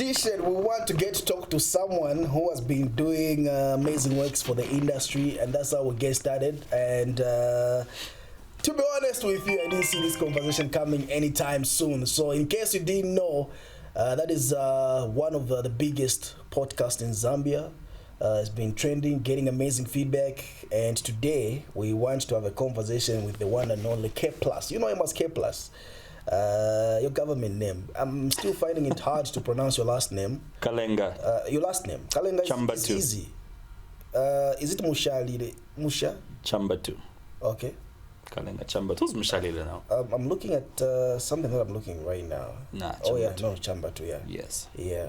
tradition, we want to get to talk to someone who has been doing amazing works for the industry, and that's how we get started. And to be honest with you, I didn't see this conversation coming anytime soon. So in case you didn't know, that is one of the biggest podcasts in Zambia. It's been trending, getting amazing feedback, and today we want to have a conversation with the one and only K Plus. You know him as K Plus. Your government name. I'm still finding it hard to pronounce your last name. Kalenga. Your last name. Kalenga is easy. Is it Mushalile? Musha? Chambatu. Okay. Kalenga Chambatu. Who's Mushalile now? I'm looking at something that I'm looking right now. Nah, oh yeah, no, Chambatu, yeah. Yes. Yeah.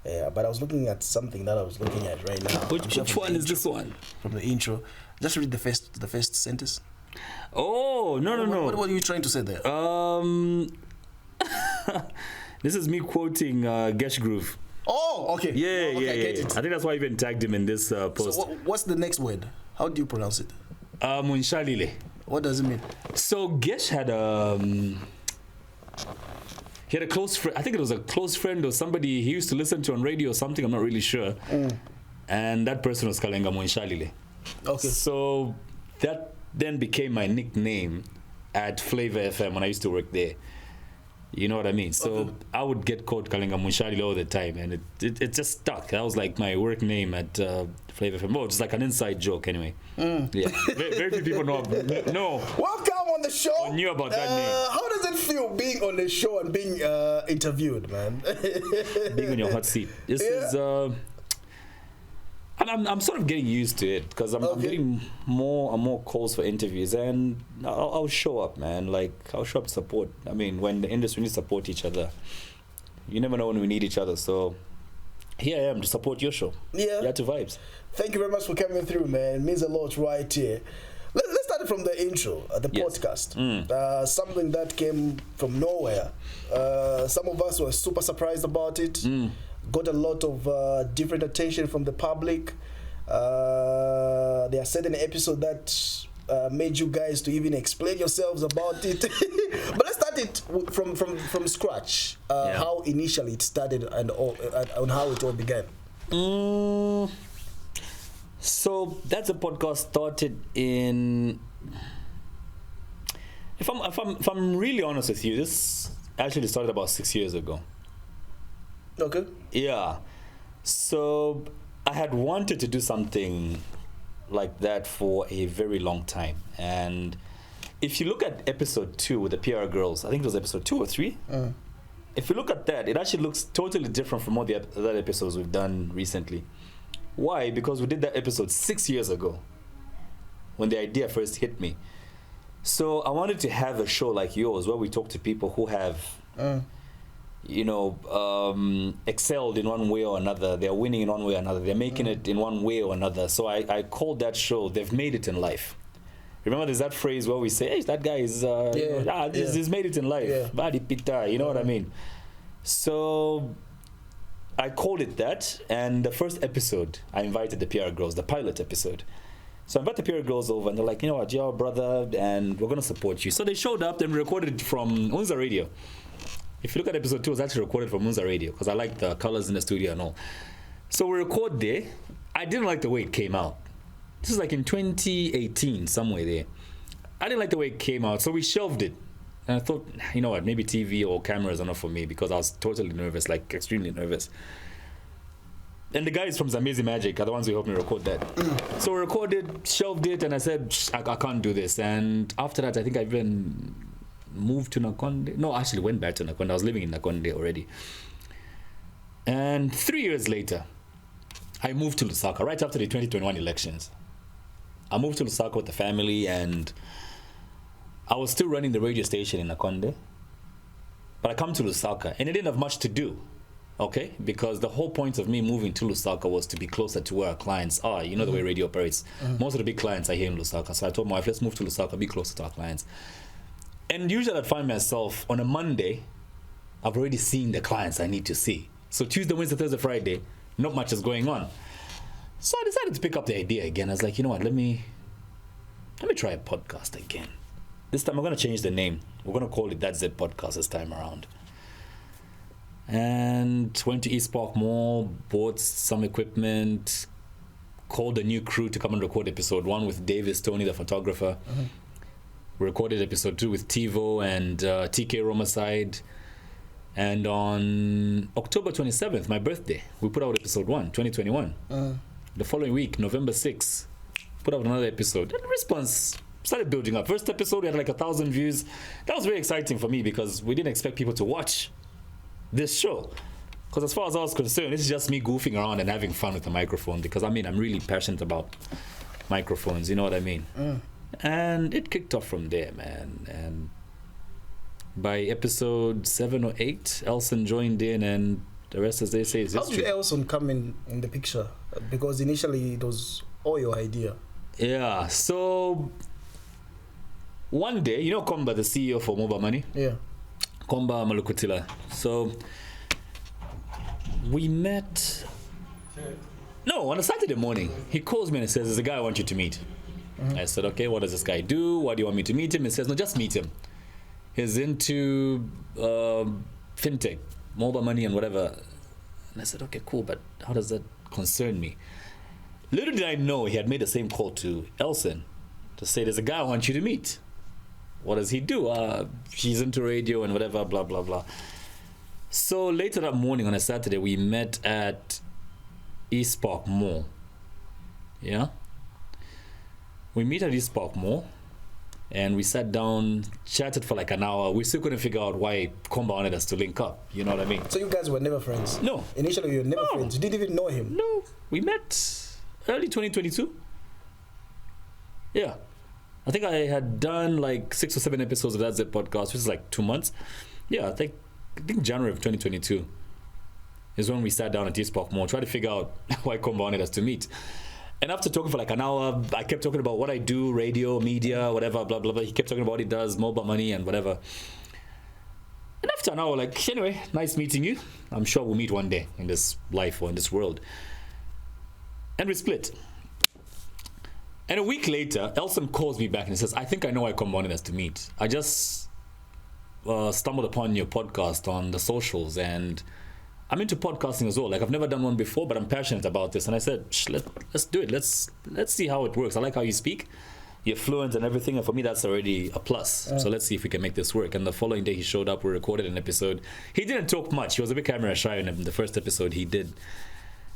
Yeah, but I was looking at something that I was looking at right now. Which one is this one? From the intro. Just read the first sentence. Oh, no. What were you trying to say there? This is me quoting Gesh Groove. Oh, okay. Yeah, I get it. I think that's why I even tagged him in this post. So what's the next word? How do you pronounce it? Munshalile. What does it mean? So Gesh had he had a close friend. I think it was a close friend or somebody he used to listen to on radio or something. I'm not really sure. And that person was Kalenga Munshalile. Okay. So that then became my nickname at Flavor FM when I used to work there. You know what I mean? So okay. I would get called Kalenga Munshalile all the time, and it just stuck. That was like my work name at Flavor FM. Oh, it's like an inside joke anyway. Yeah. Very few people know. Welcome on the show. I knew about that name. How does it feel being on the show and being interviewed, man? Being on your hot seat. This is... I'm sort of getting used to it because I'm getting more and more calls for interviews, and I'll show up, man. Like, I'll show up to support. I mean, when the industry needs to support each other, you never know when we need each other. So here I am to support your show. Yeah, to vibes. Thank you very much for coming through, man. It means a lot right here. Let's start from the intro, the podcast. Something that came from nowhere. Some of us were super surprised about it. Got a lot of different attention from the public. There are certain episodes that made you guys to even explain yourselves about it. But let's start it from scratch. How initially it started and how it all began. So that's a podcast started in. If I'm really honest with you, this actually started about 6 years ago. Okay. Yeah. So I had wanted to do something like that for a very long time. And if you look at episode 2 with the PR girls, I think it was episode 2 or 3. If you look at that, it actually looks totally different from all the other episodes we've done recently. Why? Because we did that episode 6 years ago when the idea first hit me. So I wanted to have a show like yours where we talk to people who have... excelled in one way or another. They're winning in one way or another. They're making it in one way or another. So I called that show, They've Made It in Life. Remember there's that phrase where we say, hey, that guy is, he's made it in life. Badi pita, you know what I mean? So I called it that. And the first episode, I invited the PR girls, the pilot episode. So I invited the PR girls over and they're like, you know what, you're our brother and we're going to support you. So they showed up and recorded it from Unza Radio. If you look at episode 2, it was actually recorded from Munza Radio because I like the colors in the studio and all. So we record there. I didn't like the way it came out. This is like in 2018, somewhere there. I didn't like the way it came out, so we shelved it. And I thought, you know what, maybe TV or cameras are not for me because I was totally nervous, like extremely nervous. And the guys from Zambian Magic are the ones who helped me record that. So we recorded, shelved it, and I said, I can't do this. And after that, I think I even... moved to Nakonde. No, I actually went back to Nakonde. I was living in Nakonde already. And 3 years later, I moved to Lusaka right after the 2021 elections. I moved to Lusaka with the family and I was still running the radio station in Nakonde. But I come to Lusaka and it didn't have much to do. Okay? Because the whole point of me moving to Lusaka was to be closer to where our clients are. You know the way radio operates. Most of the big clients are here in Lusaka. So I told my wife, let's move to Lusaka, be closer to our clients. And usually I'd find myself on a Monday, I've already seen the clients I need to see. So Tuesday, Wednesday, Thursday, Friday, not much is going on. So I decided to pick up the idea again. I was like, you know what, let me try a podcast again. This time I'm going to change the name. We're going to call it That's It Podcast this time around. and went to East Park Mall, bought some equipment, called a new crew to come and record episode 1 with Davis Tony, the photographer. We recorded episode 2 with TiVo and TK Romicide. And on October 27th, my birthday, we put out episode 1, 2021. The following week, November 6th, put out another episode. And the response started building up. First episode, we had like 1,000 views. That was very exciting for me because we didn't expect people to watch this show. Because as far as I was concerned, this is just me goofing around and having fun with the microphone. Because I mean, I'm really passionate about microphones, you know what I mean? And it kicked off from there, man. And by episode 7 or 8, Elson joined in, and the rest, as they say, is history. How did Elson come in the picture? Because initially it was all your idea. Yeah, so one day, you know Komba, the CEO for Mobile Money? Yeah. Komba Malukutila. So we met. No, on a Saturday morning, he calls me and he says, "There's a guy I want you to meet." I said, "Okay, what does this guy do? Why do you want me to meet him?" He says, "No, just meet him. He's into fintech, mobile money and whatever." And I said, "Okay, cool, but how does that concern me?" Little did I know he had made the same call to Elson to say, "There's a guy I want you to meet. What does he do?" "He's into radio and whatever, blah, blah, blah." So later that morning on a Saturday, we met at East Park Mall. Yeah? We meet at East Park Mall. And we sat down, chatted for like an hour. We still couldn't figure out why Komba wanted us to link up. You know what I mean? So you guys were never friends? No. Initially you were never friends? You didn't even know him? No. We met early 2022. Yeah. I think I had done like 6 or 7 episodes of That Zip podcast, which is like 2 months. Yeah, I think January of 2022 is when we sat down at East Park Mall, tried to figure out why Komba wanted us to meet. And after talking for like an hour, I kept talking about what I do, radio, media, whatever, blah, blah, blah. He kept talking about what he does, mobile money and whatever. And after an hour, like, anyway, nice meeting you. I'm sure we'll meet one day in this life or in this world. And we split. And a week later, Elson calls me back and he says, "I think I know why Komba wanted us to meet. I just stumbled upon your podcast on the socials and I'm into podcasting as well. Like, I've never done one before, but I'm passionate about this." And I said, let's do it. Let's see how it works. I like how you speak. You're fluent and everything. And for me, that's already a plus. So let's see if we can make this work. And the following day he showed up. We recorded an episode. He didn't talk much. He was a bit camera shy in the first episode he did.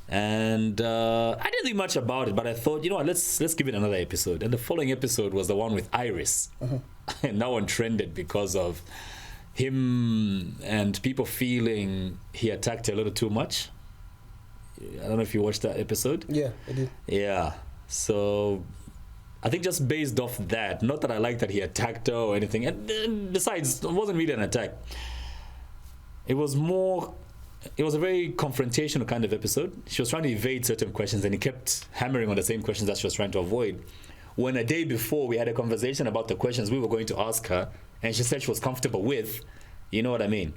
And I didn't think much about it, but I thought, you know what, let's give it another episode. And the following episode was the one with Iris. And that one trended because of him and people feeling he attacked her a little too much. I don't know if you watched that episode. Yeah, I did. Yeah. So I think just based off that, not that I like that he attacked her or anything. And besides, it wasn't really an attack. It was a very confrontational kind of episode. She was trying to evade certain questions and he kept hammering on the same questions that she was trying to avoid. When a day before we had a conversation about the questions we were going to ask her, and she said she was comfortable with, you know what I mean?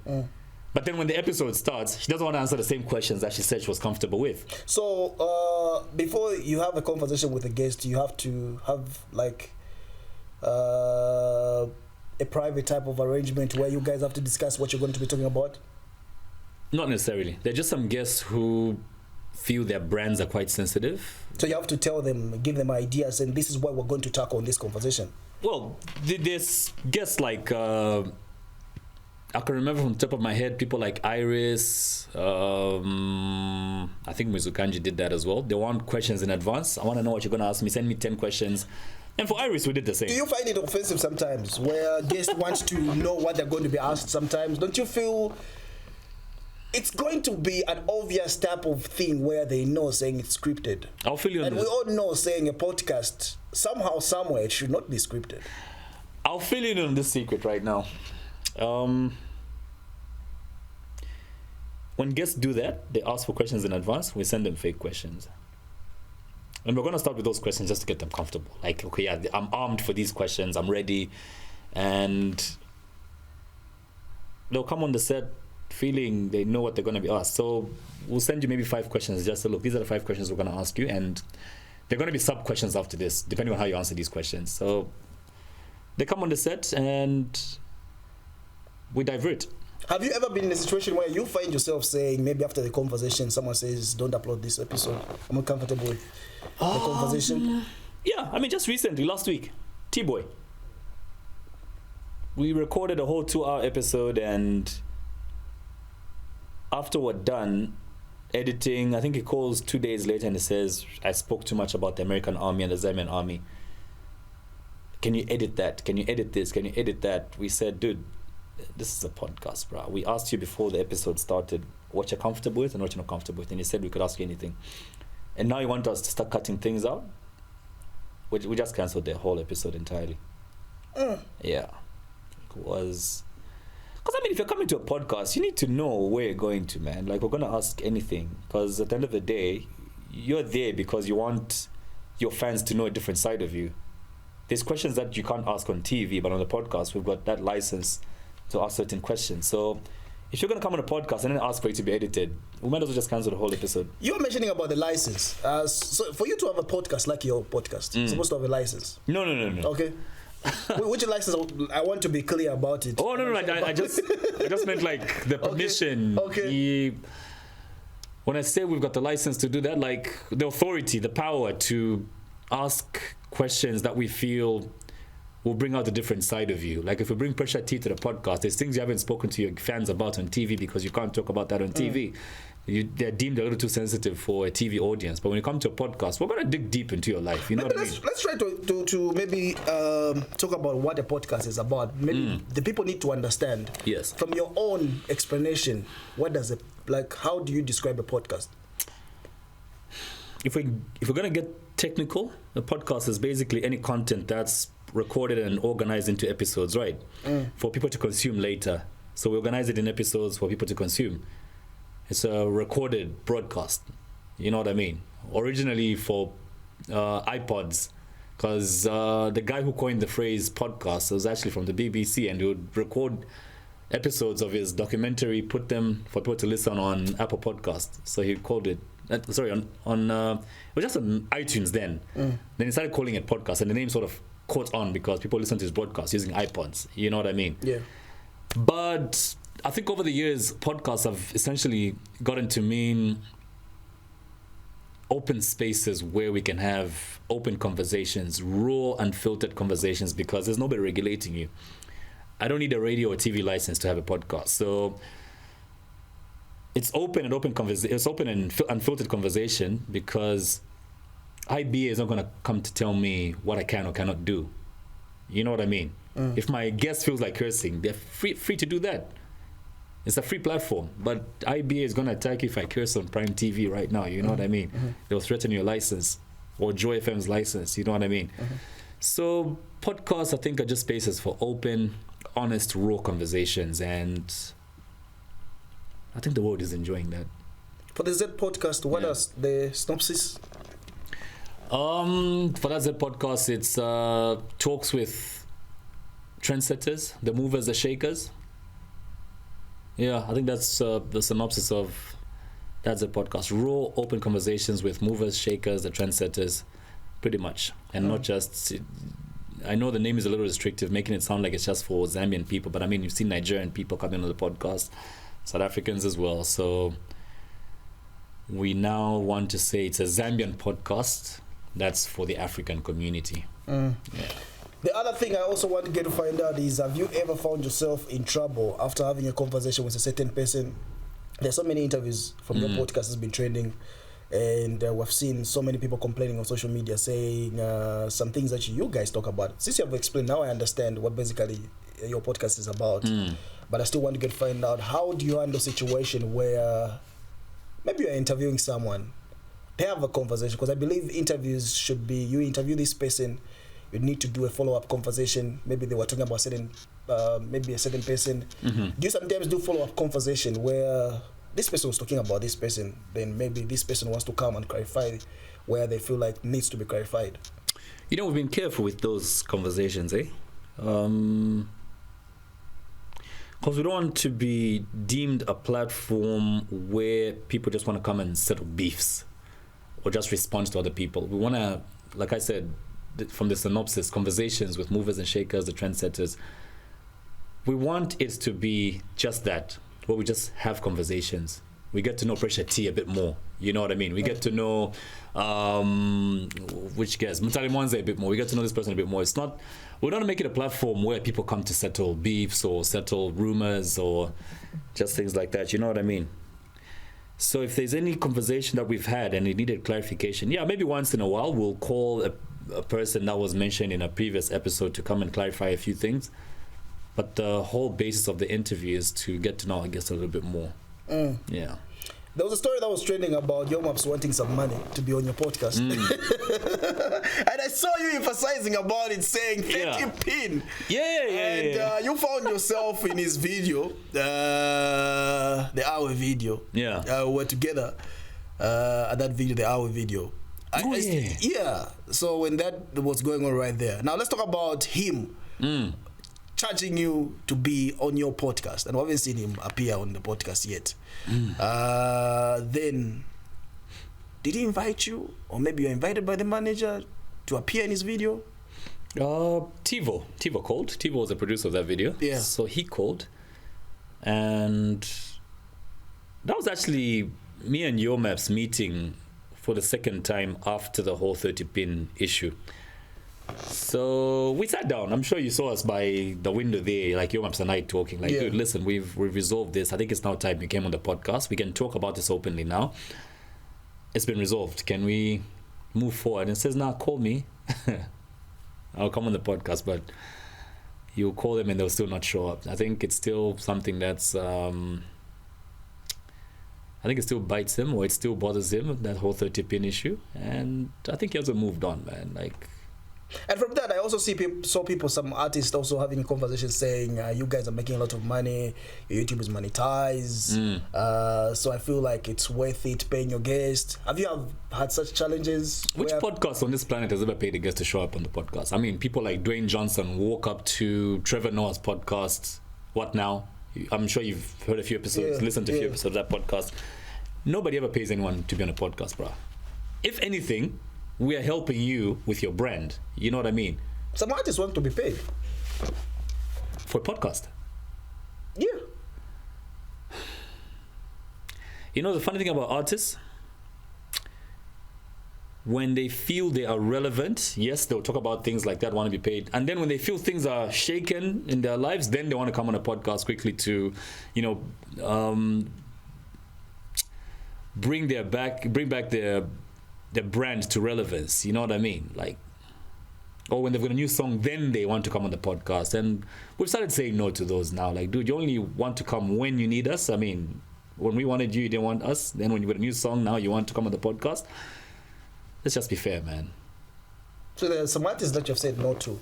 But then when the episode starts, she doesn't want to answer the same questions that she said she was comfortable with. So before you have a conversation with a guest, you have to have like a private type of arrangement where you guys have to discuss what you're going to be talking about? Not necessarily. There are just some guests who feel their brands are quite sensitive. So you have to tell them, give them ideas, and this is what we're going to tackle in this conversation. Well, there's guests like, I can remember from the top of my head, people like Iris, I think Mizukanji did that as well. They want questions in advance. I want to know what you're going to ask me. Send me 10 questions. And for Iris, we did the same. Do you find it offensive sometimes where guests want to know what they're going to be asked sometimes? Don't you feel it's going to be an obvious type of thing where they know saying it's scripted? I'll fill you in. And we all know saying a podcast, somehow, somewhere, it should not be scripted. I'll fill you in on this secret right now. When guests do that, they ask for questions in advance, we send them fake questions. And we're going to start with those questions just to get them comfortable. Like, okay, yeah, I'm armed for these questions, I'm ready. And they'll come on the set feeling they know what they're going to be asked. So we'll send you maybe 5 questions. Just say, look, these are the 5 questions we're going to ask you. And they're going to be sub-questions after this, depending on how you answer these questions. So they come on the set and we divert. Have you ever been in a situation where you find yourself saying, maybe after the conversation, someone says, don't upload this episode? I'm not comfortable with the conversation. Yeah, I mean, just recently, last week, T-Boy. We recorded a whole 2-hour episode, and after we're done editing, I think he calls 2 days later and he says, I spoke too much about the American army and the Zambian army. Can you edit that? Can you edit this? Can you edit that? We said, dude, this is a podcast, bro. We asked you before the episode started what you're comfortable with and what you're not comfortable with, and you said we could ask you anything. And now you want us to start cutting things out? We just cancelled the whole episode entirely. Yeah. It was... Because, I mean, if you're coming to a podcast, you need to know where you're going to, man. Like, we're going to ask anything. Because at the end of the day, you're there because you want your fans to know a different side of you. There's questions that you can't ask on TV, but on the podcast, we've got that license to ask certain questions. So if you're going to come on a podcast and then ask for it to be edited, we might as well just cancel the whole episode. You were mentioning about the license. So for you to have a podcast like your podcast, you're supposed to have a license. No. Okay. Which license? I want to be clear about it. Oh, no. I just meant like the permission. Okay. When I say we've got the license to do that, like the authority, the power to ask questions that we feel will bring out a different side of you. Like if we bring Pressure T to the podcast, there's things you haven't spoken to your fans about on TV because you can't talk about that on TV. They're deemed a little too sensitive for a TV audience. But when you come to a podcast, we're going to dig deep into your life. You know what I mean? Let's try to maybe talk about what a podcast is about. Maybe the people need to understand. Yes. From your own explanation, what does it, like, how do you describe a podcast? If we're going to get technical, a podcast is basically any content that's recorded and organized into episodes, right? For people to consume later. So we organize it in episodes for people to consume. It's a recorded broadcast. You know what I mean? Originally for iPods, because the guy who coined the phrase podcast was actually from the BBC, and he would record episodes of his documentary, put them for people to listen on Apple Podcasts. So he called it, it was just on iTunes then. Then he started calling it podcast, and the name sort of caught on because people listen to his broadcast using iPods. You know what I mean? Yeah. But I think over the years, podcasts have essentially gotten to mean open spaces where we can have open conversations, raw, unfiltered conversations, because there's nobody regulating you. I don't need a radio or TV license to have a podcast. So it's open and unfiltered conversation, because IBA is not going to come to tell me what I can or cannot do. You know what I mean? If my guest feels like cursing, they're free to do that. It's a free platform, but IBA is going to attack you if I curse on Prime TV right now. You know what I mean? They'll threaten your license, or Joy FM's license. You know what I mean? So podcasts, I think, are just spaces for open, honest, raw conversations, and I think the world is enjoying that. For the Z podcast, what is the synopsis? For that Z podcast, it's talks with trendsetters, the movers, the shakers. Yeah, I think that's the synopsis of that Z podcast. Raw, open conversations with movers, shakers, the trendsetters, pretty much. And not just... I know the name is a little restrictive, making it sound like it's just for Zambian people, but I mean, you've seen Nigerian people coming on the podcast, South Africans as well. So we now want to say it's a Zambian podcast that's for the African community. Yeah. The other thing I also want to get to find out is, have you ever found yourself in trouble after having a conversation with a certain person? There's so many interviews from your podcast has been trending, and we've seen so many people complaining on social media saying some things that you guys talk about. Since you have explained, now I understand what basically your podcast is about. But I still want to find out, how do you handle a situation where maybe you're interviewing someone, they have a conversation, because I believe interviews should be, you interview this person, you need to do a follow-up conversation. Maybe they were talking about maybe a certain person. Do you sometimes do follow-up conversation where this person was talking about this person, then maybe this person wants to come and clarify where they feel like needs to be clarified? You know, we've been careful with those conversations, because we don't want to be deemed a platform where people just want to come and settle beefs or just respond to other people. We want to, like I said, from the synopsis, conversations with movers and shakers, the trendsetters. we want it to be just that, where we just have conversations. We get to know Pressure T a bit more. You know what I mean? We get to know which guest, Mutali Mwanza a bit more. We get to know this person a bit more. It's not, we don't make it a platform where people come to settle beefs or settle rumors or just things like that. You know what I mean? So if there's any conversation that we've had and it needed clarification, yeah, maybe once in a while we'll call a person that was mentioned in a previous episode to come and clarify a few things. But the whole basis of the interview is to get to know our guests a little bit more. Yeah. There was a story that was trending about Yomaps wanting some money to be on your podcast. And I saw you emphasizing about it, saying 30 pin. Yeah. You found yourself in his video, the hour video. Yeah. We were together at that video, the hour video. Yeah. So when that was going on right there. Now let's talk about him. Charging you to be on your podcast, and we haven't seen him appear on the podcast yet. Then did he invite you, or maybe you're invited by the manager to appear in his video? Tivo called. Tivo was the producer of that video. Yeah. So he called, and that was actually me and Yomaps meeting for the second time after the whole 30 pin issue. So we sat down. I'm sure you saw us by the window there, like Yomaps and I talking. Like, dude, listen, we've resolved this. I think it's now time you came on the podcast. We can talk about this openly now. It's been resolved. Can we move forward? And says, nah, call me. I'll come on the podcast, but you'll call them and they'll still not show up. I think it's still something that's I think it still bites him, or it still bothers him, that whole 30 pin issue. And I think he hasn't moved on, man. Like. And from that, I also saw people, some artists also having conversations saying, you guys are making a lot of money, your YouTube is monetized, so I feel like it's worth it paying your guest. Have you had such challenges? Which podcast on this planet has ever paid a guest to show up on the podcast? I mean, people like Dwayne Johnson walk up to Trevor Noah's podcast, What Now? I'm sure you've heard a few episodes, listened to a few episodes of that podcast. Nobody ever pays anyone to be on a podcast, bro. If anything, we are helping you with your brand. You know what I mean? Some artists want to be paid for a podcast. Yeah. You know the funny thing about artists? When they feel they are relevant, yes, they'll talk about things like that, want to be paid. And then when they feel things are shaken in their lives, then they want to come on a podcast quickly to, bring back their brand to relevance. You know what I mean? Like, or when they've got a new song, then they want to come on the podcast. And we've started saying no to those now. Like, dude, you only want to come when you need us. I mean, when we wanted you didn't want us. Then when you got a new song, now you want to come on the podcast. Let's just be fair, man. So there are some artists that you've said no to?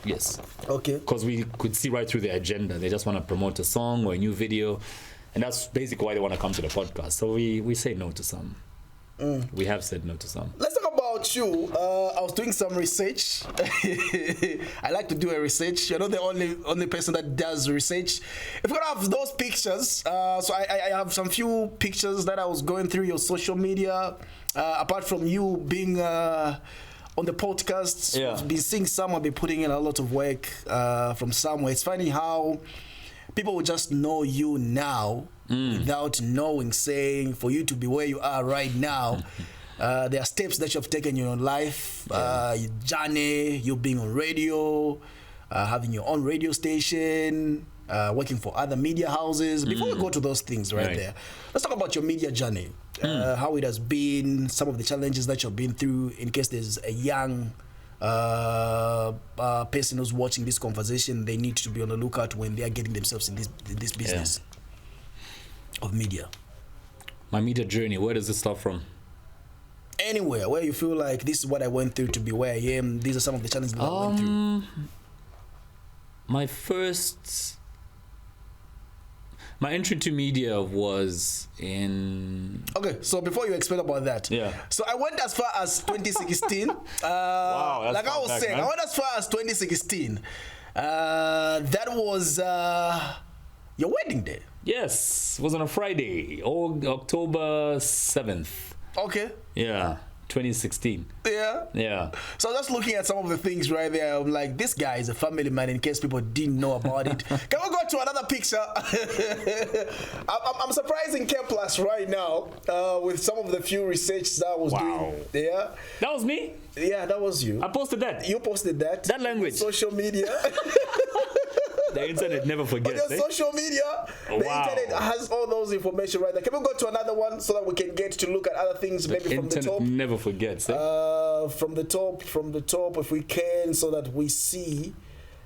Yes. Okay. Because we could see right through their agenda. They just want to promote a song or a new video. And that's basically why they want to come to the podcast. So we say no to some. We have said no to some. Let's talk about you. I was doing some research. I like to do a research. You're not the only person that does research. If you have those pictures, so I have some few pictures that I was going through your social media. Apart from you being on the podcast, I've been seeing someone be putting in a lot of work from somewhere. It's funny how people will just know you now without knowing, saying for you to be where you are right now. There are steps that you've taken in your life, your journey, you being on radio, having your own radio station, working for other media houses. Before we go to those things right there, let's talk about your media journey, how it has been, some of the challenges that you've been through, in case there's a young person who's watching this conversation. They need to be on the lookout when they are getting themselves in this business of media. My media journey, where does it start from? Anywhere where you feel like this is what I went through to be where I am. These are some of the challenges that I went through. My entry to media was in... Okay, so before you explain about that. So I went as far as 2016. Wow, like I was saying, man. I went as far as 2016. That was your wedding day. Yes, it was on a Friday, October 7th. Okay. Yeah. 2016. Yeah. Yeah. So just looking at some of the things right there, I'm like, this guy is a family man in case people didn't know about it. Can we go to another picture? I'm surprising K Plus right now with some of the few research that I was doing. Yeah. That was me? Yeah, that was you. I posted that. You posted that. That language. Social media. The internet never forgets. On your social media, the internet has all those information right there. Can we go to another one so that we can get to look at other things, maybe from the top? The internet never forgets. From the top, if we can, so that we see.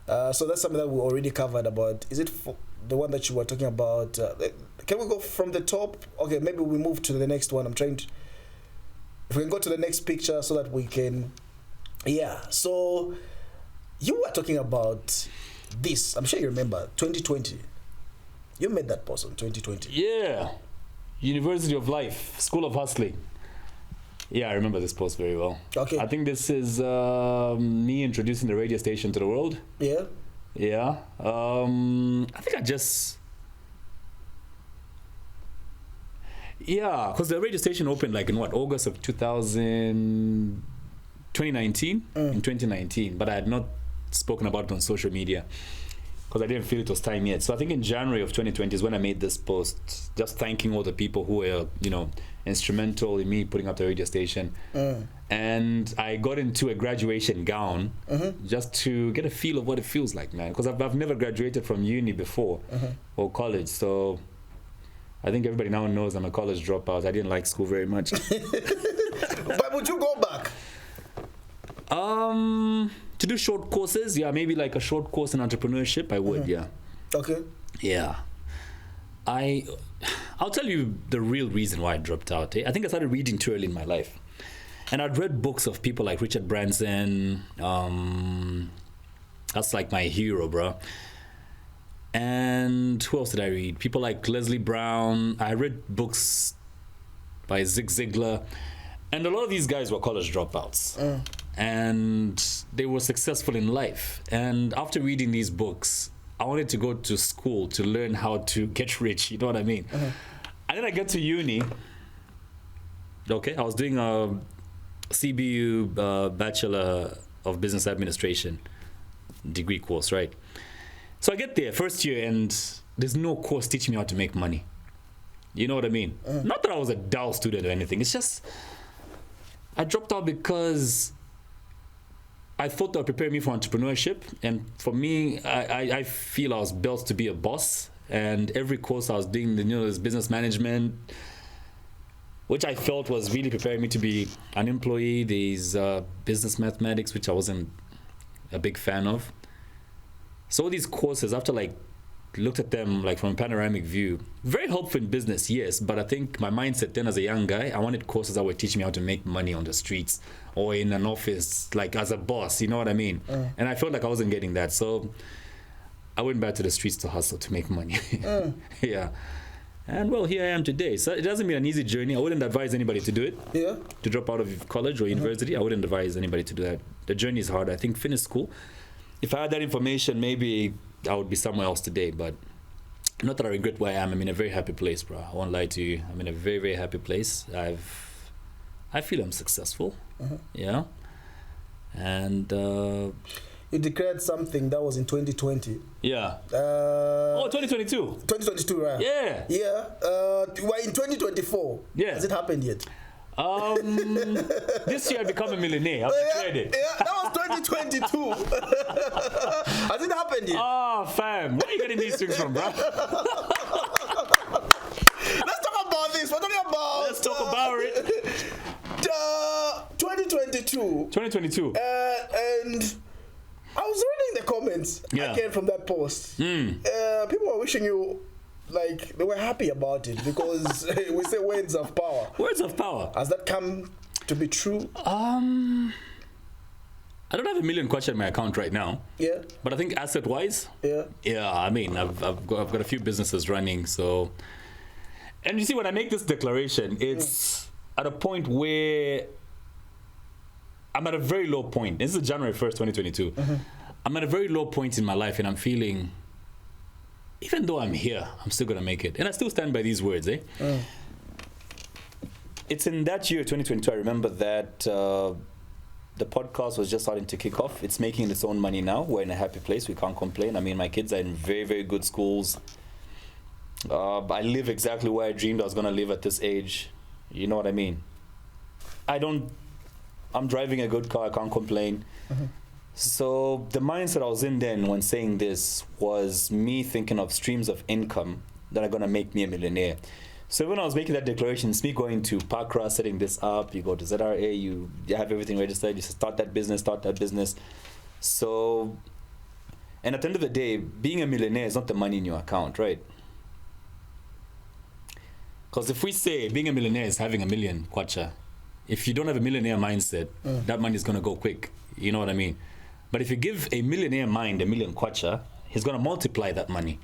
So that's something that we already covered about. Is it the one that you were talking about? Can we go from the top? Okay, maybe we move to the next one. I'm trying to. If we can go to the next picture so that we can. Yeah. So you were talking about this. I'm sure you remember 2020. You made that post on 2020. Yeah. University of Life, School of Hustling. Yeah, I remember this post very well. Okay. I think this is me introducing the radio station to the world. Yeah. Yeah. I think I just... Yeah, because the radio station opened like in what, August of 2019? In 2019, but I had not spoken about it on social media because I didn't feel it was time yet. So I think in January of 2020 is when I made this post, just thanking all the people who were, instrumental in me putting up the radio station. And I got into a graduation gown just to get a feel of what it feels like, man. Because I've never graduated from uni before or college. So I think everybody now knows I'm a college dropout. I didn't like school very much. But would you go back? To do short courses, yeah, maybe like a short course in entrepreneurship, I would, yeah. Okay. Yeah. I'll tell you the real reason why I dropped out. I think I started reading too early in my life. And I'd read books of people like Richard Branson. That's like my hero, bro. And who else did I read? People like Leslie Brown. I read books by Zig Ziglar. And a lot of these guys were college dropouts. And they were successful in life. And after reading these books, I wanted to go to school to learn how to get rich. You know what I mean? And then I got to uni. Okay, I was doing a CBU Bachelor of Business Administration degree course, right? So I get there first year and there's no course teaching me how to make money. You know what I mean? Not that I was a dull student or anything. It's just I dropped out because I thought they were preparing me for entrepreneurship. And for me, I feel I was built to be a boss. And every course I was doing, this business management, which I felt was really preparing me to be an employee. These business mathematics, which I wasn't a big fan of. So all these courses, after looked at them from a panoramic view, very helpful in business, yes, but I think my mindset then as a young guy, I wanted courses that would teach me how to make money on the streets or in an office, as a boss, you know what I mean? And I felt like I wasn't getting that, so I went back to the streets to hustle to make money. Yeah. And well, here I am today. So it doesn't mean an easy journey. I wouldn't advise anybody to do it. Yeah. To drop out of college or university, I wouldn't advise anybody to do that. The journey is hard. I think finish school. If I had that information, maybe I would be somewhere else today, but not that I regret where I am. I'm in a very happy place, bro. I won't lie to you. I'm in a very, very happy place. I feel I'm successful. Yeah. And you declared something that was in 2020. Yeah. 2022. 2022, right? Yeah. Yeah. We're in 2024. Yeah. Has it happened yet? This year I become a millionaire. I've declared it. Yeah, that was 2022. Has it happened yet? Fam, where are you getting these things from, bro? Let's talk about this. We're talking about. Let's talk about it. 2022. 2022. And I was reading the comments again from that post. People were wishing you. They were happy about it because we say words of power. Words of power. Has that come to be true? I don't have $1 million in my account right now. Yeah. But I think asset-wise. Yeah. Yeah. I mean, I've got a few businesses running. So, and you see, when I make this declaration, it's at a point where I'm at a very low point. This is January 1st, 2022. I'm at a very low point in my life, and I'm feeling. Even though I'm here, I'm still going to make it. And I still stand by these words, it's in that year, 2022. I remember that the podcast was just starting to kick off. It's making its own money now. We're in a happy place. We can't complain. I mean, my kids are in very, very good schools. I live exactly where I dreamed I was going to live at this age. You know what I mean? I'm driving a good car. I can't complain. Mm-hmm. So the mindset I was in then when saying this was me thinking of streams of income that are going to make me a millionaire. So when I was making that declaration, it's me going to Pakra, setting this up. You go to ZRA, you have everything registered. You start that business. So, and at the end of the day, being a millionaire is not the money in your account, right? Because if we say being a millionaire is having $1 million kwacha, if you don't have a millionaire mindset, that money is going to go quick. You know what I mean? But if you give a millionaire mind $1 million kwacha, he's going to multiply that money.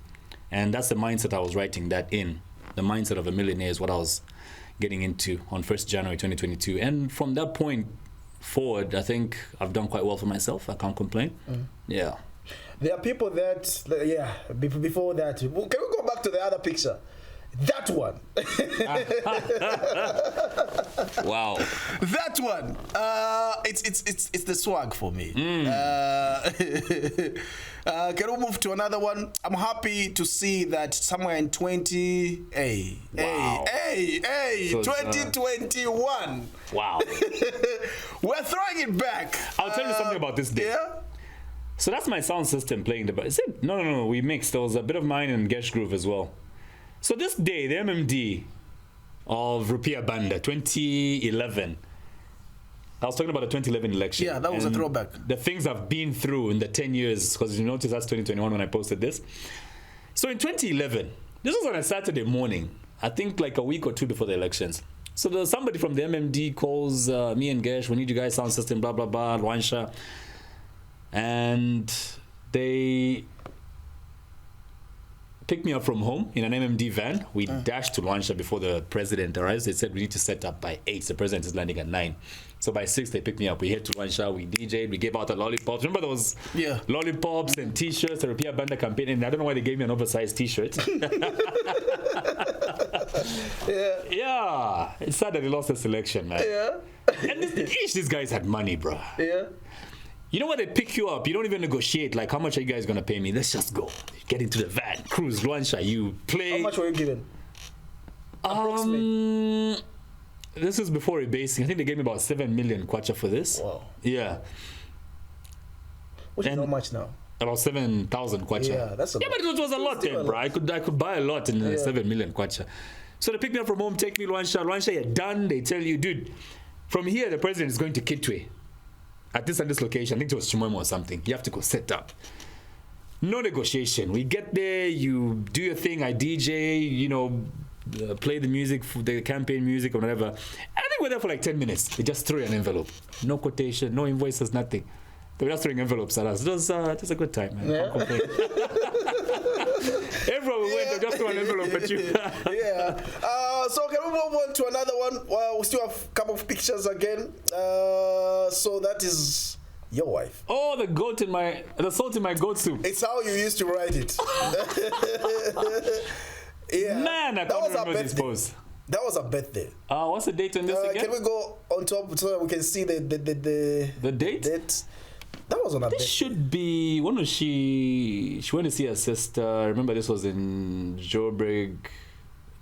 And that's the mindset I was writing that in. The mindset of a millionaire is what I was getting into on 1st January 2022. And from that point forward, I think I've done quite well for myself. I can't complain. Yeah. There are people that, before that, can we go back to the other picture? That one. Wow. That one. It's the swag for me. Can we move to another one? I'm happy to see that somewhere in 2021. Wow. We're throwing it back. I'll tell you something about this day. Yeah. So that's my sound system playing the. Is it? No. We mixed. There was a bit of mine and Gesh Groove as well. So this day, the MMD of Rupiah Banda, 2011. I was talking about the 2011 election. Yeah, that was a throwback. The things I've been through in the 10 years, because you notice that's 2021 when I posted this. So in 2011, this was on a Saturday morning, I think like a week or two before the elections. So there's somebody from the MMD calls me and Gesh, we need you guys sound system, blah, blah, blah, Luansha. And they picked me up from home in an MMD van. We dashed to Luansha before the president arrives. They said we need to set up by 8. The president is landing at 9. So by 6, they picked me up. We hit to Luansha, we DJ'd, we gave out the lollipops. Remember those lollipops and T-shirts, the Rupiah Banda campaign? And I don't know why they gave me an oversized T-shirt. Yeah. It's sad that they lost the selection, man. Yeah. And these guys had money, bro. Yeah. You know what? They pick you up. You don't even negotiate. Like, how much are you guys going to pay me? Let's just go. Get into the van. Cruise, Luansha. You play. How much were you given? Approximately. This is before rebasing. I think they gave me about 7 million kwacha for this. Wow. Yeah. Which is how much now? About 7,000 kwacha. Yeah, that's a lot. Yeah, but it was a lot then, bro. I could buy a lot in 7 million kwacha. So they pick me up from home, take me to Luansha. Luansha, you're done. They tell you, dude, from here, the president is going to Kitwe. At this and this location, I think it was Chimoimo or something. You have to go set up. No negotiation. We get there, you do your thing, I DJ, play the music, the campaign music or whatever. And I think we're there for like 10 minutes. They just threw an envelope. No quotation, no invoices, nothing. They were just throwing envelopes at us. It was a good time, man. Yeah. Can't complain. Everyone we went, they just threw an envelope at you. Yeah. So can we move on to another one? Well, we still have a couple of pictures again. So that is your wife. Oh, the salt in my goat soup. It's how you used to write it. Yeah. Man, I can't remember this pose. That was a birthday. What's the date on this again? Can we go on top so that we can see the date? That was on a birthday. This should be, when was she went to see her sister. I remember this was in Joburg.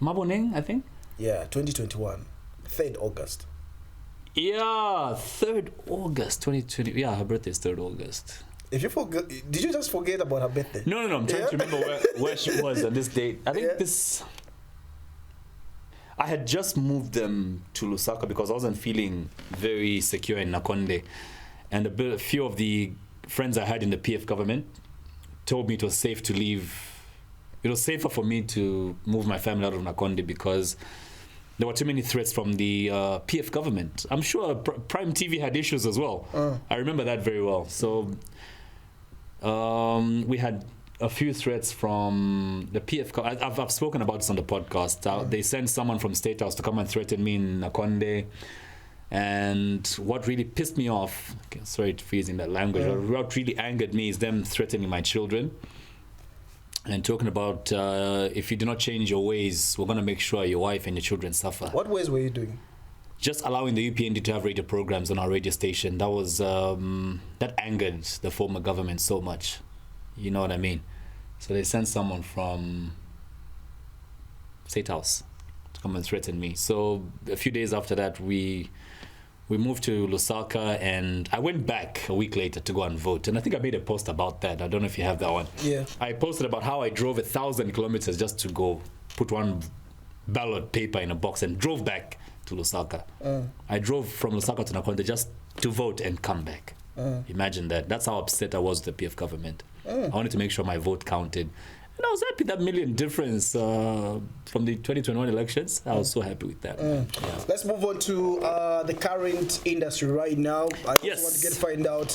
Maboneng, I think? Yeah, 2021. 3rd August. Yeah, 3rd August 2020. Yeah, her birthday is 3rd August. If you forget, did you just forget about her birthday? No. I'm trying to remember where she was on this date. I think I had just moved them to Lusaka because I wasn't feeling very secure in Nakonde. And a few of the friends I had in the PF government told me it was safe to leave. It was safer for me to move my family out of Nakonde because there were too many threats from the PF government. I'm sure Prime TV had issues as well. I remember that very well. So we had a few threats from the PF. I've spoken about this on the podcast. They sent someone from State House to come and threaten me in Nakonde. And what really pissed me off, sorry for using that language, what really angered me is them threatening my children and talking about if you do not change your ways, we're going to make sure your wife and your children suffer. What ways were you doing? just allowing the UPND to have radio programs on our radio station, that was that angered the former government so much. You know what I mean? So they sent someone from State House to come and threaten me. So a few days after that, we moved to Lusaka, and I went back a week later to go and vote. And I think I made a post about that. I don't know if you have that one. Yeah. I posted about how I drove 1,000 kilometers just to go put one ballot paper in a box and drove back to Lusaka. I drove from Lusaka to Nakonde just to vote and come back. Imagine that. That's how upset I was with the PF government. I wanted to make sure my vote counted. And I was happy that million difference from the 2021 elections. I was so happy with that. Yeah. Let's move on to the current industry right now. I also want to find out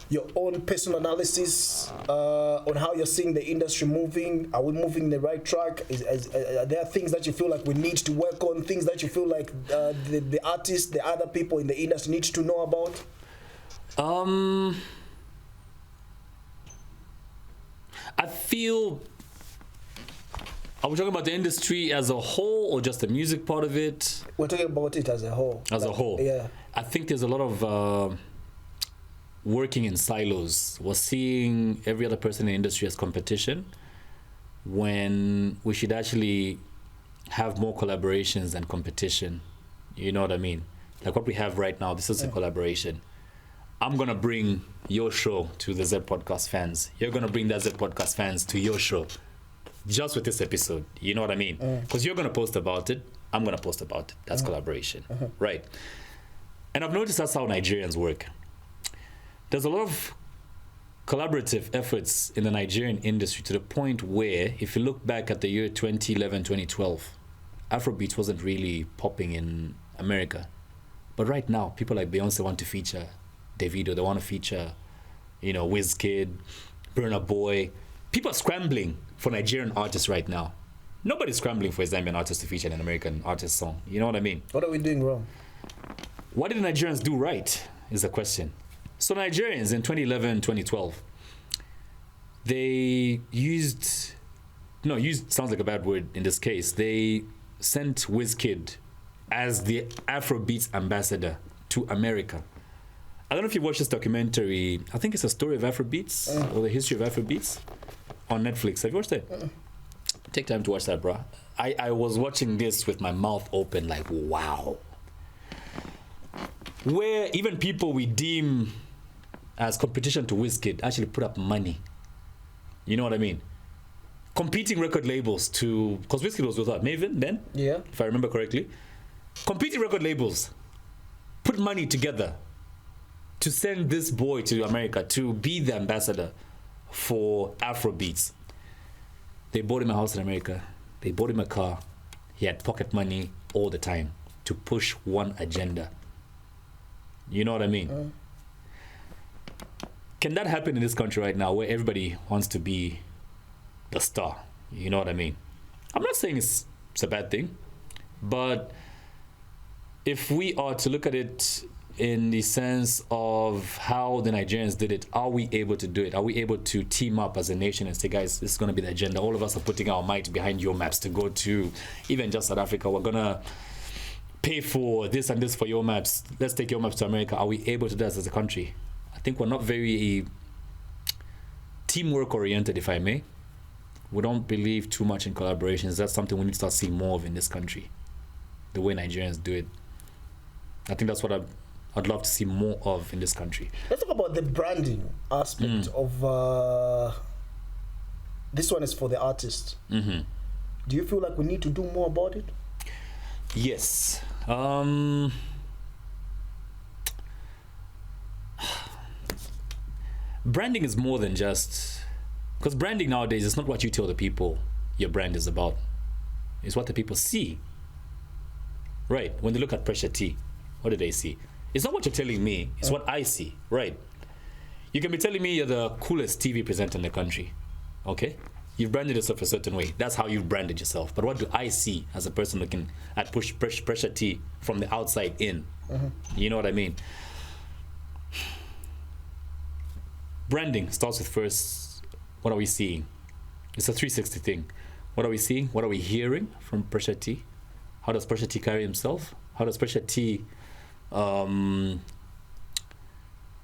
your own personal analysis on how you're seeing the industry moving. Are we moving the right track? Are there things that you feel like we need to work on? Things that you feel like the artists, the other people in the industry need to know about? I feel, are we talking about the industry as a whole or just the music part of it? We're talking about it as a whole. As a whole. Yeah. I think there's a lot of working in silos. We're seeing every other person in the industry as competition when we should actually have more collaborations than competition. You know what I mean? Like what we have right now, this is a collaboration. I'm going to bring your show to the Z Podcast fans. You're going to bring the Z Podcast fans to your show just with this episode. You know what I mean? Because you're going to post about it. I'm going to post about it. That's collaboration. Right. And I've noticed that's how Nigerians work. There's a lot of collaborative efforts in the Nigerian industry to the point where, if you look back at the year 2011, 2012, Afrobeats wasn't really popping in America. But right now, people like Beyonce want to feature Davido, they want to feature, Wizkid, Burna Boy. People are scrambling for Nigerian artists right now. Nobody's scrambling for a Zambian artist to feature an American artist song. You know what I mean? What are we doing wrong? What did the Nigerians do right is the question. So Nigerians in 2011, 2012, they used sounds like a bad word in this case. They sent Wizkid as the Afrobeats ambassador to America. I don't know if you watched this documentary. I think it's a story of Afrobeats or the history of Afrobeats on Netflix. Have you watched it? Take time to watch that, bro. I was watching this with my mouth open like, wow. Where even people we deem as competition to Wizkid actually put up money. You know what I mean? Competing record labels to... Because Wizkid was with what, Maven then? Yeah. If I remember correctly. Competing record labels put money together to send this boy to America to be the ambassador for Afrobeats. They bought him a house in America. They bought him a car. He had pocket money all the time to push one agenda. You know what I mean? Can that happen in this country right now where everybody wants to be the star? You know what I mean? I'm not saying it's a bad thing, but if we are to look at it in the sense of how the Nigerians did it, are we able to do it? Are we able to team up as a nation and say, guys, this is going to be the agenda. All of us are putting our might behind your maps to go to even just South Africa. We're going to pay for this and this for your maps. Let's take your maps to America. Are we able to do that as a country? I think we're not very teamwork oriented, if I may. We don't believe too much in collaborations. That's something we need to start seeing more of in this country. The way Nigerians do it. I think that's what I'd love to see more of in this country. Let's talk about the branding aspect of this one is for the artist. Do you feel like we need to do more about it? Yes. Branding is more than just... Because branding nowadays is not what you tell the people your brand is about. It's what the people see. Right. When they look at Pressure T, what do they see? It's not what you're telling me. It's what I see. Right. You can be telling me you're the coolest TV presenter in the country. Okay? You've branded yourself a certain way. That's how you've branded yourself. But what do I see as a person looking at Pressure T from the outside in? You know what I mean? Branding starts with first, what are we seeing? It's a 360 thing. What are we seeing? What are we hearing from Pressure T? How does Pressure T carry himself? How does Pressure T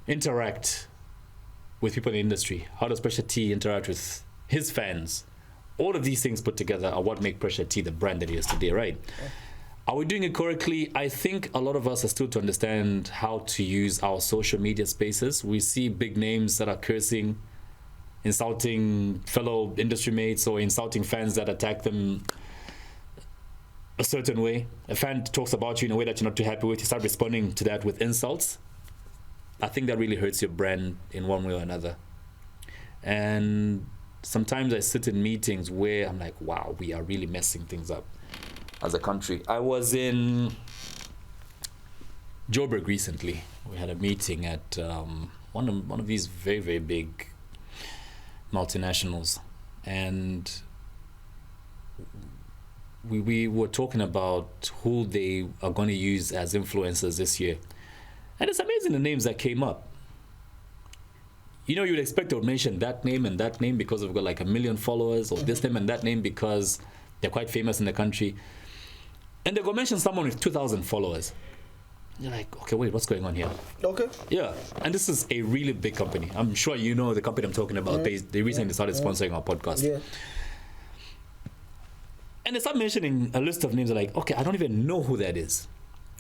interact with people in the industry? How does Pressure T interact with his fans? All of these things put together are what make Pressure T the brand that he is today, right? Yeah. Are we doing it correctly? I think a lot of us are still to understand how to use our social media spaces. We see big names that are cursing, insulting fellow industry mates, or insulting fans that attack them a certain way. A fan talks about you in a way that you're not too happy with. You start responding to that with insults. I think that really hurts your brand in one way or another. And sometimes I sit in meetings where I'm like, wow, we are really messing things up as a country. I was in Joburg recently. We had a meeting at one of these very, very big multinationals. And we were talking about who they are going to use as influencers this year. And it's amazing the names that came up. You know, you'd expect to mention that name and that name because they've got like 1 million followers, or this name and that name because they're quite famous in the country. And they're going to mention someone with 2,000 followers. You're like, okay, wait, what's going on here? Okay. Yeah, and this is a really big company. I'm sure you know the company I'm talking about. They recently started sponsoring our podcast. Yeah. And they start mentioning a list of names. They're like, okay, I don't even know who that is.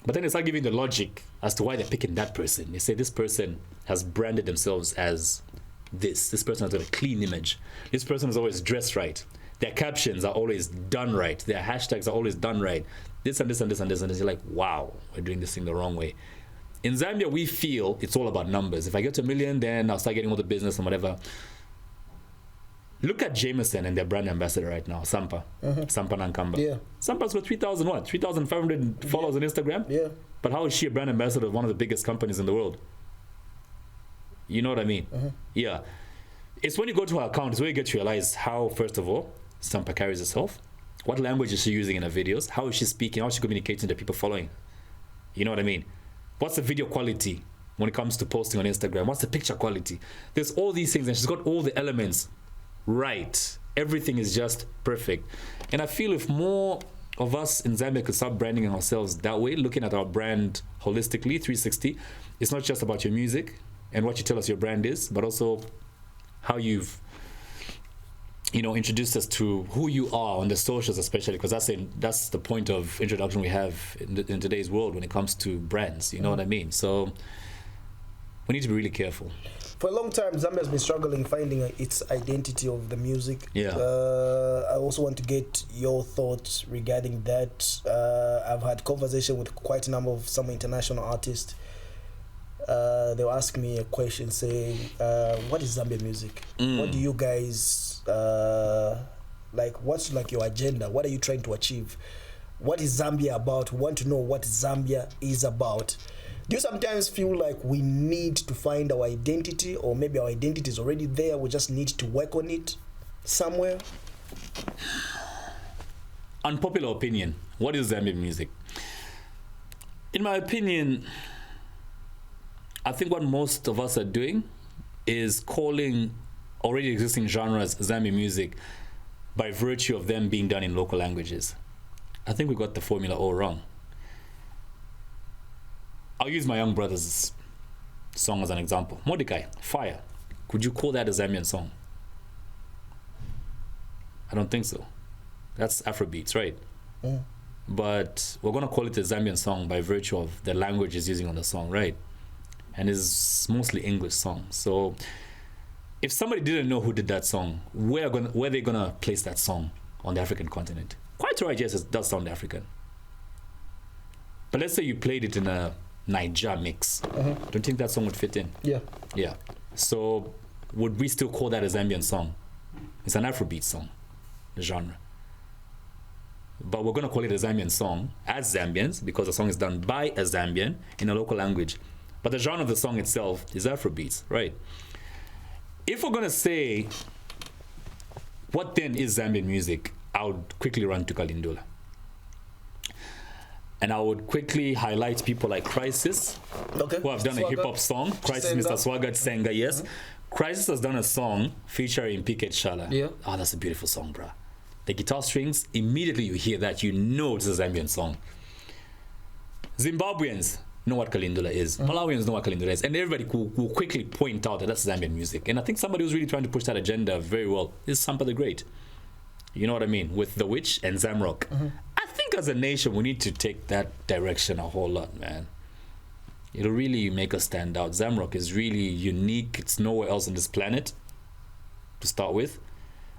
But then they start giving the logic as to why they're picking that person. They say this person has branded themselves as this. This person has got a clean image. This person is always dressed right. Their captions are always done right. Their hashtags are always done right. This and this and this and this and this. You're like, wow, we're doing this thing the wrong way. In Zambia, we feel it's all about numbers. If I get to 1 million, then I'll start getting all the business and whatever. Look at Jameson and their brand ambassador right now, Sampa. Sampa Nankamba. Yeah. Sampa's got 3,500 followers on Instagram. Yeah. But how is she a brand ambassador of one of the biggest companies in the world? You know what I mean? Yeah. It's when you go to her account, it's where you get to realize how, first of all, Sampa carries herself. What language is she using in her videos? How is she speaking? How is she communicating to people following? You know what I mean? What's the video quality when it comes to posting on Instagram? What's the picture quality? There's all these things, and she's got all the elements right. Everything is just perfect. And I feel if more of us in Zambia could start branding ourselves that way, looking at our brand holistically, 360, it's not just about your music and what you tell us your brand is, but also how you've introduced us to who you are on the socials, especially because that's the point of introduction we have in today's world when it comes to brands. You know what I mean? So we need to be really careful. For a long time, Zambia has been struggling finding its identity of the music. Yeah. I also want to get your thoughts regarding that. I've had conversation with quite a number of some international artists. They were asking me a question saying, what is Zambian music? What do you guys, what's like your agenda? What are you trying to achieve? What is Zambia about? We want to know what Zambia is about. Do you sometimes feel like we need to find our identity, or maybe our identity is already there, we just need to work on it somewhere? Unpopular opinion. What is Zambian music? In my opinion, I think what most of us are doing is calling already existing genres Zambian music by virtue of them being done in local languages. I think we got the formula all wrong. I'll use my young brother's song as an example. Mordecai, Fire. Could you call that a Zambian song? I don't think so. That's Afrobeats, right? But we're going to call it a Zambian song by virtue of the language it's using on the song, right? And it's mostly English song. So if somebody didn't know who did that song, where are they going to place that song on the African continent? Quite right, yes, it does sound African. But let's say you played it in a Niger mix. Don't you think that song would fit in? Yeah. So would we still call that a Zambian song? It's an Afrobeat song, the genre. But we're going to call it a Zambian song as Zambians because the song is done by a Zambian in a local language. But the genre of the song itself is Afrobeats, right? If we're going to say, what then is Zambian music? I would quickly run to Kalindula. And I would quickly highlight people like Crisis, who have done a hip-hop song. Crisis, Mr. Swagger, Senga, yes. Crisis has done a song featuring P.K. Tshala. Yeah. Oh, that's a beautiful song, bruh. The guitar strings, immediately you hear that, you know it's a Zambian song. Zimbabweans know what Kalindula is. Malawians know what Kalindula is. And everybody will quickly point out that that's Zambian music. And I think somebody who's really trying to push that agenda very well is Sampa the Great. You know what I mean? With The Witch and Zamrock. I think as a nation, we need to take that direction a whole lot, man. It'll really make us stand out. Zamrock is really unique. It's nowhere else on this planet to start with.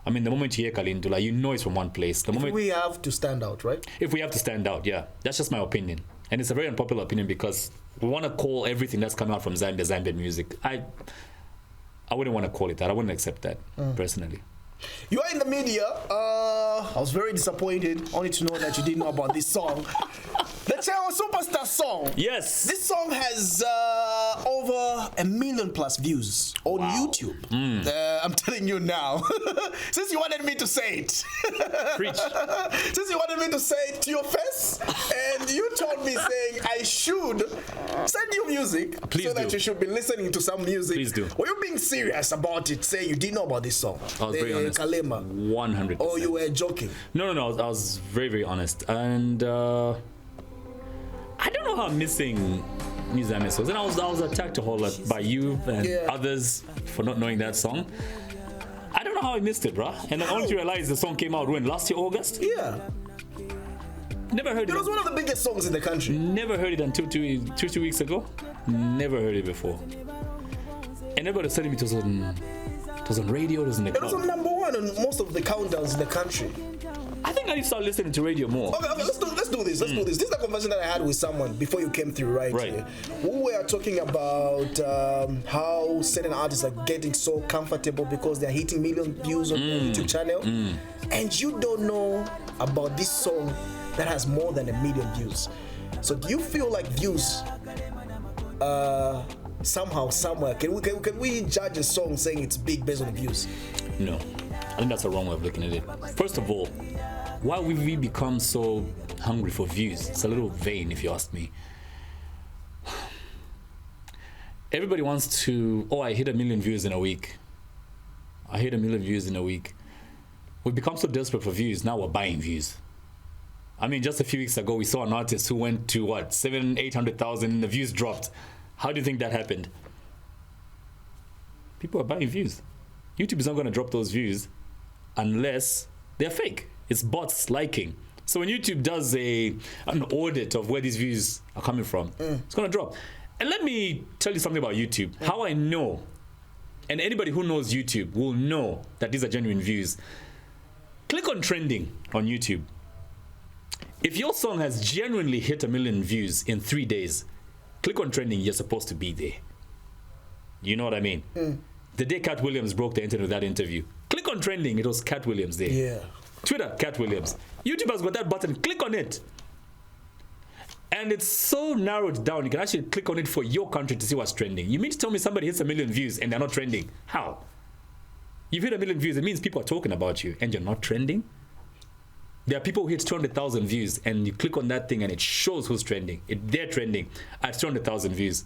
I mean, the moment you hear Kalindula, you know it's from one place. The moment we have to stand out, right? If we have to stand out, yeah. That's just my opinion. And it's a very unpopular opinion because we want to call everything that's coming out from Zambia, Zambian music. I wouldn't want to call it that. I wouldn't accept that, personally. You are in the media. I was very disappointed only to know that you didn't know about this song. The Channel Superstar song. Yes. This song has over 1 million+ views on YouTube. I'm telling you now. Since you wanted me to say it. Preach. Since you wanted me to say it to your face, and you told me saying I should send you music. Please so do. that you should be listening to some music. Please do. Were you being serious about it, saying you didn't know about this song? I was very honest. Kalema. 100%. Or you were joking? No. I was very, very honest. And I don't know how I'm missing News was. And I was attacked a whole lot by you and others for not knowing that song. I don't know how I missed it, bruh. And then only to realize the song came out when? Last year, August? Yeah. Never heard it. It was one of the biggest songs in the country. Never heard it until two weeks ago. Never heard it before. And everybody was telling me it was on radio, it was in the It was on #1 on most of the countdowns in the country. I think I need to start listening to radio more. Okay, let's do this. This is the conversation that I had with someone before you came through, right? Right. We were talking about how certain artists are getting so comfortable because they're hitting million views on their YouTube channel. And you don't know about this song that has more than 1 million views. So do you feel like views somehow, somewhere, can we judge a song saying it's big based on the views? No. I think that's the wrong way of looking at it. First of all, why would we become so hungry for views? It's a little vain, if you ask me. Everybody wants to, I hit 1 million views in a week. I hit 1 million views in a week. We've become so desperate for views, now we're buying views. I mean, just a few weeks ago, we saw an artist who went to 700,000-800,000 and the views dropped. How do you think that happened? People are buying views. YouTube is not going to drop those views unless they're fake. It's bots liking. So when YouTube does an audit of where these views are coming from, it's going to drop. And let me tell you something about YouTube. How I know, and anybody who knows YouTube will know that these are genuine views. Click on trending on YouTube. If your song has genuinely hit 1 million views in 3 days, click on trending, you're supposed to be there. You know what I mean? The day Cat Williams broke the internet with that interview, click on trending, it was Cat Williams there. Yeah. Twitter, Cat Williams. YouTube has got that button, click on it. And it's so narrowed down, you can actually click on it for your country to see what's trending. You mean to tell me somebody hits 1 million views and they're not trending? How? You've hit 1 million views, it means people are talking about you and you're not trending? There are people who hit 200,000 views and you click on that thing and it shows who's trending. They're trending at 200,000 views.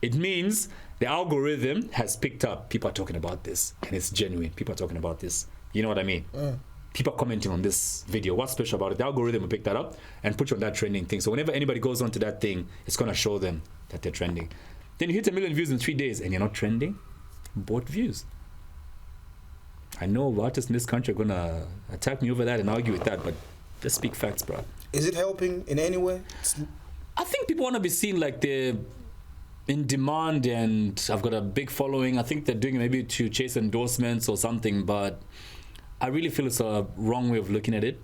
It means the algorithm has picked up, people are talking about this and it's genuine. People are talking about this. You know what I mean? People are commenting on this video. What's special about it? The algorithm will pick that up and put you on that trending thing. So whenever anybody goes onto that thing, it's going to show them that they're trending. Then you hit 1 million views in 3 days and you're not trending. Bought views. I know artists in this country are going to attack me over that and argue with that, but let's speak facts, bro. Is it helping in any way? I think people want to be seen like they're in demand and I've got a big following. I think they're doing it maybe to chase endorsements or something, but I really feel it's a wrong way of looking at it.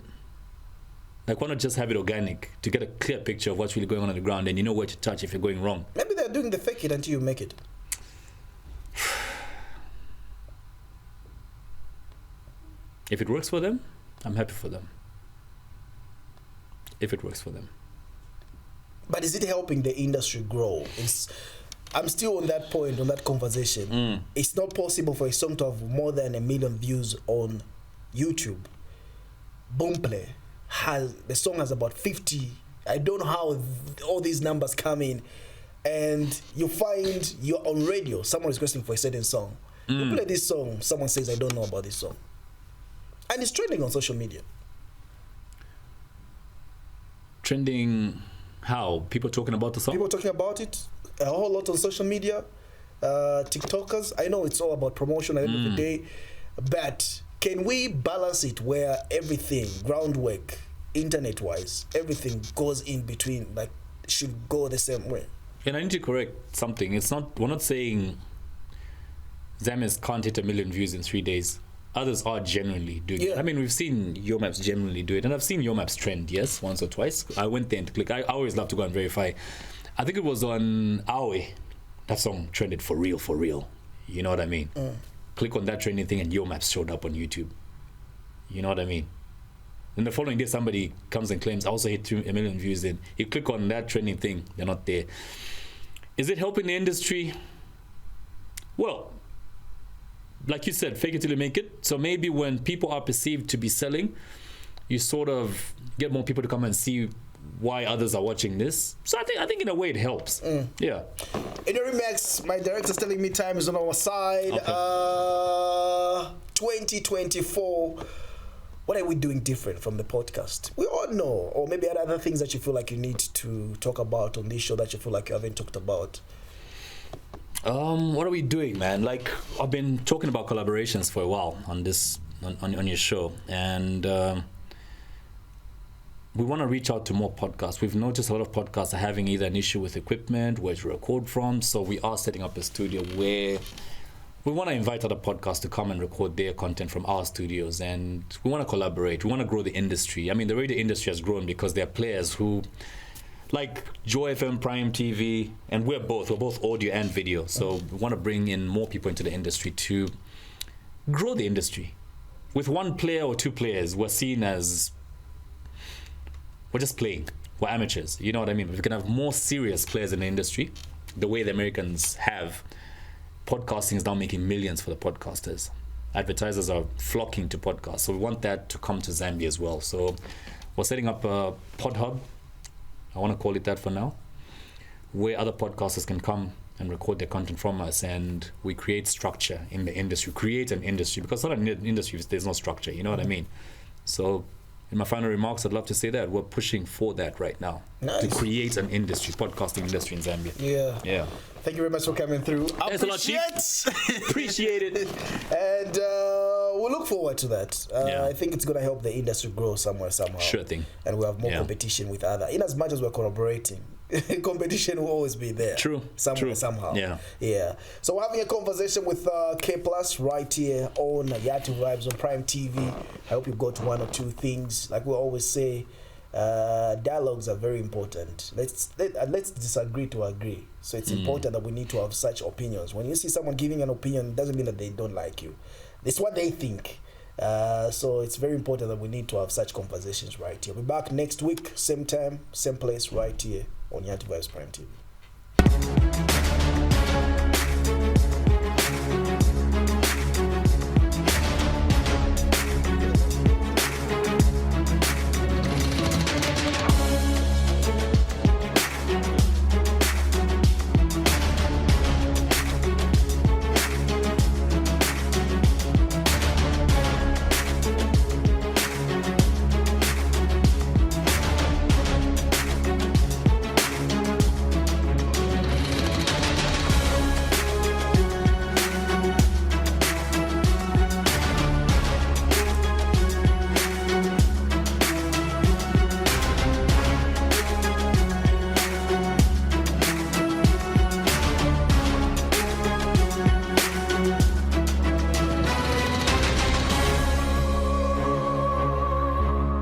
Like, why not just have it organic to get a clear picture of what's really going on the ground and you know where to touch if you're going wrong? Maybe they're doing the fake it until you make it. If it works for them, I'm happy for them. If it works for them. But is it helping the industry grow? I'm still on that point, on that conversation. It's not possible for a song to have more than 1 million views on YouTube. Boomplay the song has about 50. I don't know how all these numbers come in. And you find you're on radio, someone is requesting for a certain song. You play this song, someone says, I don't know about this song. And it's trending on social media. Trending How? People talking about the song? People talking about it a whole lot on social media, TikTokers. I know it's all about promotion at the end of the day, but can we balance it where everything, groundwork, internet-wise, everything goes in between, like should go the same way? And I need to correct something. It's not. We're not saying Zambians can't hit 1 million views in 3 days. Others are genuinely doing it. I mean, we've seen Your Maps generally do it, and I've seen Your Maps trend, yes, once or twice. I went there and click. I always love to go and verify. I think it was on Awe. That song trended for real, for real. You know what I mean? Click on that trending thing, and Your Maps showed up on YouTube. You know what I mean? Then the following day, somebody comes and claims, I also hit 1 million views. Then you click on that trending thing, they're not there. Is it helping the industry? Well, like you said, fake it till you make it. So maybe when people are perceived to be selling, you sort of get more people to come and see why others are watching this. So I think in a way it helps. Yeah. In your remarks, my director's telling me time is on our side. Okay. 2024. What are we doing different from the podcast? We all know, or maybe other things that you feel like you need to talk about on this show that you feel like you haven't talked about. What are we doing, man? Like, I've been talking about collaborations for a while on this on your show, and we want to reach out to more podcasts. We've noticed a lot of podcasts are having either an issue with equipment, where to record from, so we are setting up a studio where we want to invite other podcasts to come and record their content from our studios, and we want to collaborate. We want to grow the industry. I mean, the radio industry has grown because there are players who, like Joy FM, Prime TV, and we're both audio and video. So we want to bring in more people into the industry to grow the industry. With one player or two players, we're seen as, we're just playing. We're amateurs. You know what I mean? If we can have more serious players in the industry, the way the Americans have, podcasting is now making millions for the podcasters. Advertisers are flocking to podcasts. So we want that to come to Zambia as well. So we're setting up a pod hub. I want to call it that for now, where other podcasters can come and record their content from us, and we create structure in the industry, create an industry, because it's not an industry if there's no structure, you know what I mean? So in my final remarks, I'd love to say that we're pushing for that right now. Nice. To create an industry, podcasting industry in Zambia. Yeah. Thank you very much for coming through. Thanks a lot, Chief. Appreciate it. And we'll look forward to that. I think it's going to help the industry grow somehow. Sure thing. And we'll have more competition with other. In as much as we're collaborating, competition will always be there. True. Somehow. Yeah. So we're having a conversation with K Plus right here on Yati Vibes on Prime TV. I hope you got one or two things. Like we always say, dialogues are very important. Let's disagree to agree. So it's important that we need to have such opinions. When you see someone giving an opinion, it doesn't mean that they don't like you. It's what they think. So it's very important that we need to have such conversations right here. We'll be back next week, same time, same place, right here on Yati Vibes Prime TV.